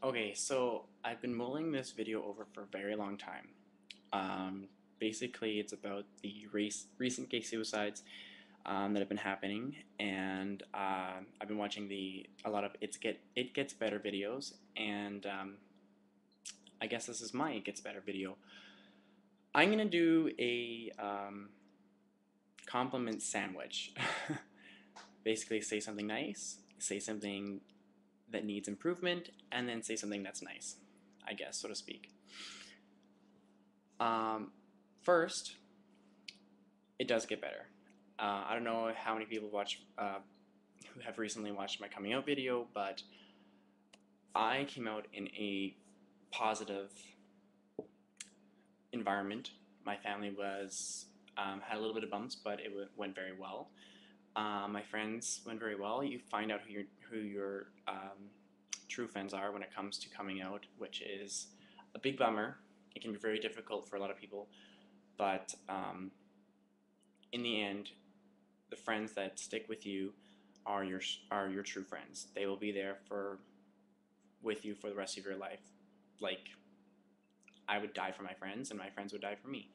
Okay, so I've been mulling this video over for a very long time. Basically, it's about the recent gay suicides that have been happening, and I've been watching a lot of It Gets Better videos, and I guess this is my It Gets Better video. I'm gonna do a compliment sandwich. Basically, say something nice, say something that needs improvement, and then say something that's nice, I guess, so to speak. Um, First, it does get better. I don't know how many people who have recently watched my coming out video, but I came out in a positive environment. My family was had a little bit of bumps, but it went very well. My friends went very well. You find out who your true friends are when it comes to coming out, which is a big bummer. It can be very difficult for a lot of people, but in the end, the friends that stick with you are your true friends. They will be there for with you for the rest of your life. Like I would die for my friends, and my friends would die for me,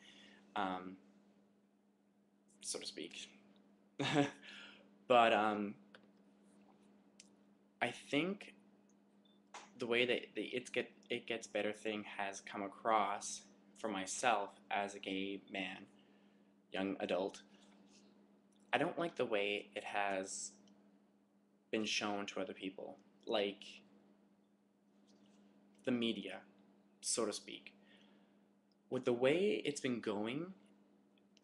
um, so to speak. But I think the way that It Gets Better thing has come across for myself as a gay man, young adult, I don't like the way it has been shown to other people, like the media, so to speak. With the way it's been going,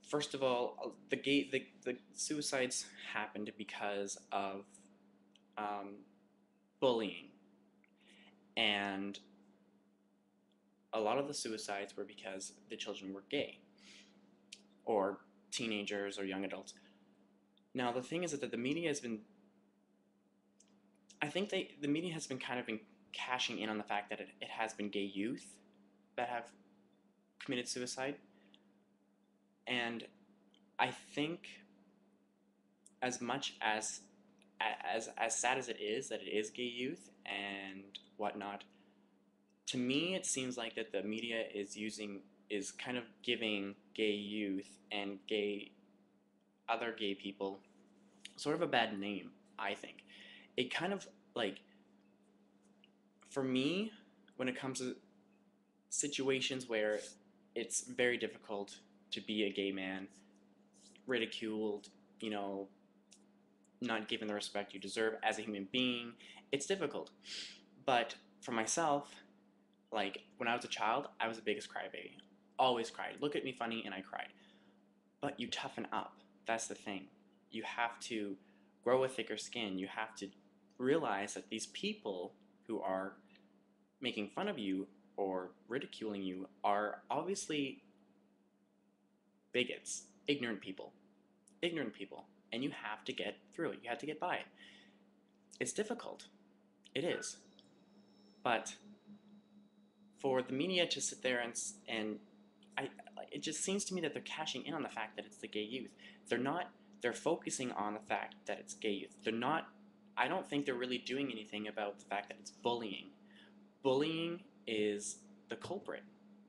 first of all, the suicides happened because of um, bullying, and a lot of the suicides were because the children were gay or teenagers or young adults. Now the thing is that the media has been, I think the media has been kind of been cashing in on the fact that it has been gay youth that have committed suicide, and I think as much as sad as it is that it is gay youth and whatnot, to me it seems like that the media is kind of giving gay youth and other gay people sort of a bad name. I think it kind of like, for me, when it comes to situations where it's very difficult to be a gay man, ridiculed, you know, not given the respect you deserve as a human being, it's difficult. But for myself, like when I was a child, I was the biggest crybaby. Always cried. Look at me funny and I cried. But you toughen up. That's the thing. You have to grow a thicker skin. You have to realize that these people who are making fun of you or ridiculing you are obviously bigots, ignorant people, and you have to get through it. You have to get by it. It's difficult. It is. But for the media to sit there and I, it just seems to me that they're cashing in on the fact that it's the gay youth. They're not. They're focusing on the fact that it's gay youth. They're not. I don't think they're really doing anything about the fact that it's bullying. Bullying is the culprit.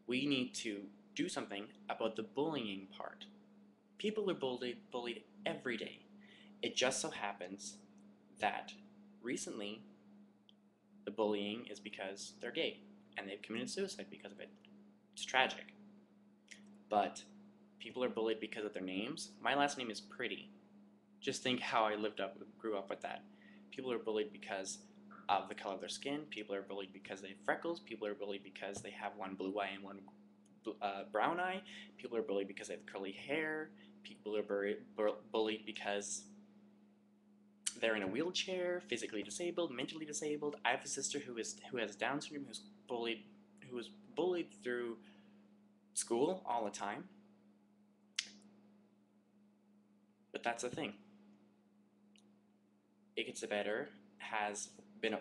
We need to do something about the bullying part. People are bullied every day. It just so happens that recently the bullying is because they're gay and they've committed suicide because of it. It's tragic. But people are bullied because of their names. My last name is Pretty. Just think how I grew up with that. People are bullied because of the color of their skin. People are bullied because they have freckles. People are bullied because they have one blue eye and one brown eye. People are bullied because they have curly hair. People are bullied because they're in a wheelchair, physically disabled, mentally disabled. I have a sister who has Down syndrome, who was bullied through school all the time. But that's the thing. It Gets Better has been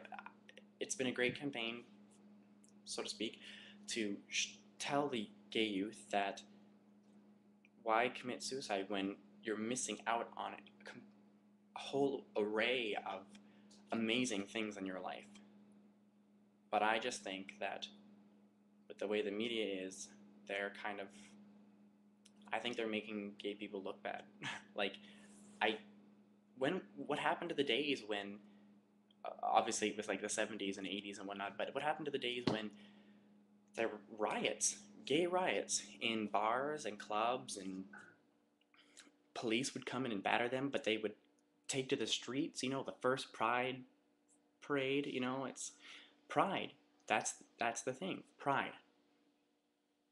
it's been a great campaign, so to speak, to tell the gay youth that why commit suicide when you're missing out on a whole array of amazing things in your life. But I just think that with the way the media is, they're kind of, I think they're making gay people look bad. Like, I, what happened to the days when, obviously it was like the 70s and 80s and whatnot, but what happened to the days when there were riots, gay riots in bars and clubs, and police would come in and batter them, but they would take to the streets, the first pride parade, it's pride. That's the thing, pride.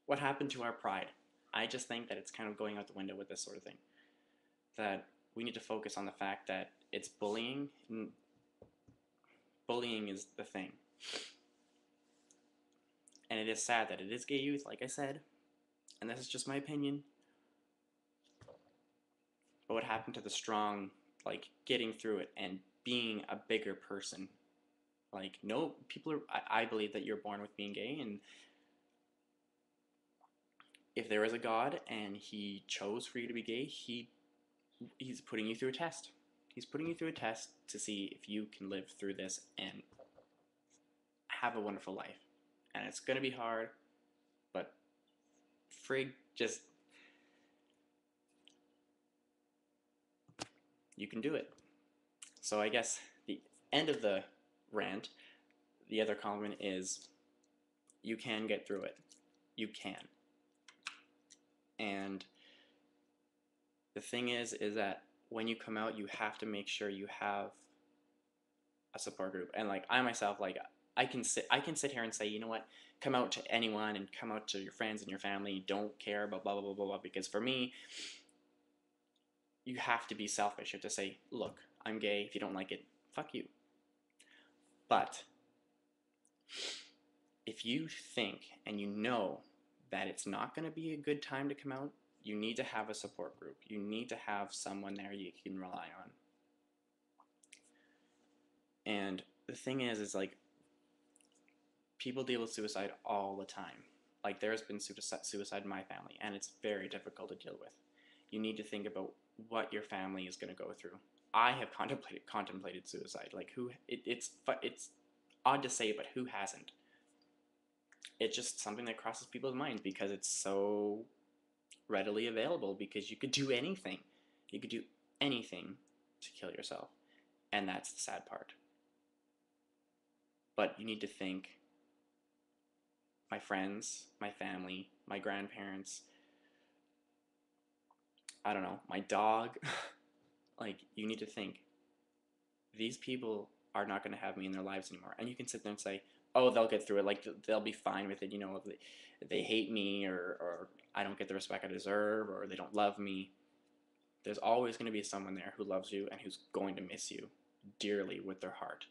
What happened to our pride? I just think that it's kind of going out the window with this sort of thing. That we need to focus on the fact that it's bullying. Bullying is the thing. And it is sad that it is gay youth, like I said, and this is just my opinion. But what happened to the strong, like, getting through it and being a bigger person? Like, no, people are, I believe that you're born with being gay, and if there is a God and he chose for you to be gay, he's putting you through a test. He's putting you through a test to see if you can live through this and have a wonderful life. And it's going to be hard, but frig, just, you can do it. So I guess the end of the rant, the other comment is, you can get through it. You can. And the thing is that when you come out, you have to make sure you have a support group. And like, I myself, like, I can sit here and say, you know what, come out to anyone and come out to your friends and your family. Don't care about blah, blah, blah, blah, blah. Because for me, you have to be selfish. You have to say, look, I'm gay. If you don't like it, fuck you. But if you think and you know that it's not going to be a good time to come out, you need to have a support group. You need to have someone there you can rely on. And the thing is like, people deal with suicide all the time. Like, there's been suicide in my family, and it's very difficult to deal with. You need to think about what your family is going to go through. I have contemplated suicide. Like, it's odd to say, but who hasn't? It's just something that crosses people's minds because it's so readily available, because you could do anything. You could do anything to kill yourself. And that's the sad part. But you need to think, my friends, my family, my grandparents, I don't know, my dog, like, you need to think, these people are not going to have me in their lives anymore. And you can sit there and say, oh, they'll get through it, like, they'll be fine with it, if they hate me, or I don't get the respect I deserve, or they don't love me. There's always going to be someone there who loves you and who's going to miss you dearly with their heart.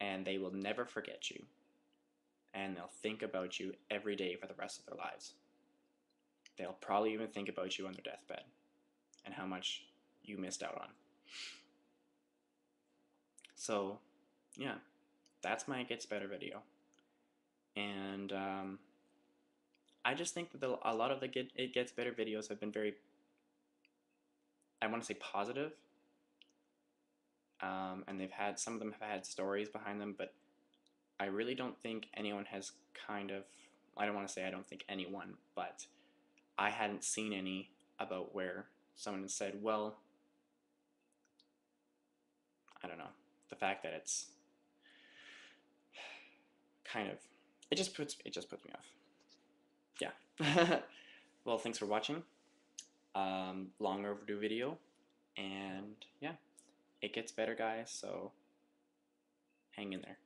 And they will never forget you. And they'll think about you every day for the rest of their lives. They'll probably even think about you on their deathbed and how much you missed out on. So, yeah, that's my It Gets Better video. And I just think that a lot of the It Gets Better videos have been very, I want to say, positive. And some of them have had stories behind them, but I really don't think anyone has I don't want to say I don't think anyone, but I hadn't seen any about where someone said, well, I don't know, the fact that it's kind of, it just puts me off. Yeah. Well, thanks for watching. Long overdue video, and yeah, it gets better, guys, so hang in there.